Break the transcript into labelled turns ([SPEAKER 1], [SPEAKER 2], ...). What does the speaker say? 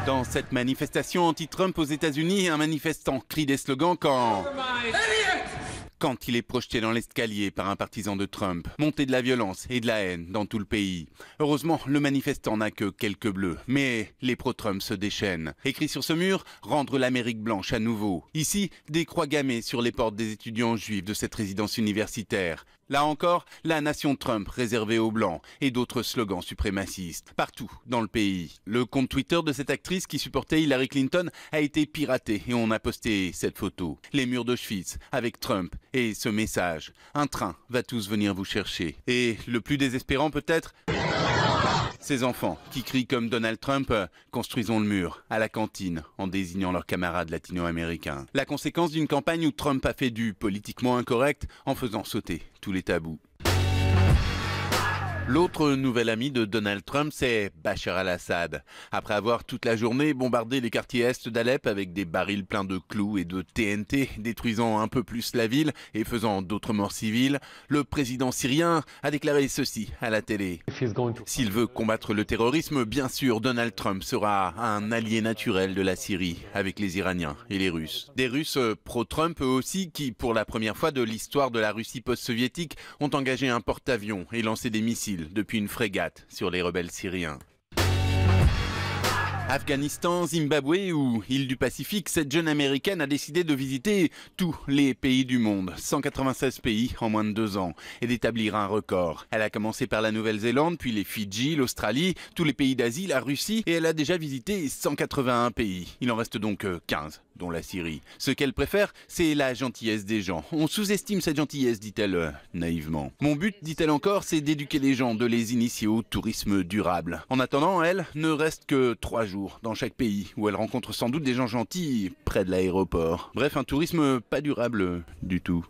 [SPEAKER 1] Dans cette manifestation anti-Trump aux États-Unis, un manifestant crie des slogans quand il est projeté dans l'escalier par un partisan de Trump. Montée de la violence et de la haine dans tout le pays. Heureusement, le manifestant n'a que quelques bleus, mais les pro-Trump se déchaînent. Écrit sur ce mur, rendre l'Amérique blanche à nouveau. Ici, des croix gammées sur les portes des étudiants juifs de cette résidence universitaire. Là encore, la nation Trump réservée aux Blancs et d'autres slogans suprémacistes. Partout dans le pays. Le compte Twitter de cette actrice qui supportait Hillary Clinton a été piraté et on a posté cette photo. Les murs d'Auschwitz avec Trump et ce message. Un train va tous venir vous chercher. Et le plus désespérant peut-être, ces enfants qui crient comme Donald Trump « Construisons le mur » à la cantine en désignant leurs camarades latino-américains. La conséquence d'une campagne où Trump a fait du politiquement incorrect en faisant sauter tous les tabous. L'autre nouvel ami de Donald Trump, c'est Bachar al-Assad. Après avoir toute la journée bombardé les quartiers est d'Alep avec des barils pleins de clous et de TNT, détruisant un peu plus la ville et faisant d'autres morts civiles, le président syrien a déclaré ceci à la télé. S'il veut combattre le terrorisme, bien sûr, Donald Trump sera un allié naturel de la Syrie, avec les Iraniens et les Russes. Des Russes pro-Trump eux aussi, qui, pour la première fois de l'histoire de la Russie post-soviétique, ont engagé un porte-avions et lancé des missiles depuis une frégate sur les rebelles syriens. Afghanistan, Zimbabwe ou île du Pacifique, cette jeune américaine a décidé de visiter tous les pays du monde, 196 pays en moins de 2 ans, et d'établir un record. Elle a commencé par la Nouvelle-Zélande, puis les Fidji, l'Australie, tous les pays d'Asie, la Russie, et elle a déjà visité 181 pays. Il en reste donc 15, dont la Syrie. Ce qu'elle préfère, c'est la gentillesse des gens. On sous-estime cette gentillesse, dit-elle naïvement. Mon but, dit-elle encore, c'est d'éduquer les gens, de les initier au tourisme durable. En attendant, elle ne reste que 3 jours dans chaque pays, où elle rencontre sans doute des gens gentils près de l'aéroport. Bref, un tourisme pas durable du tout.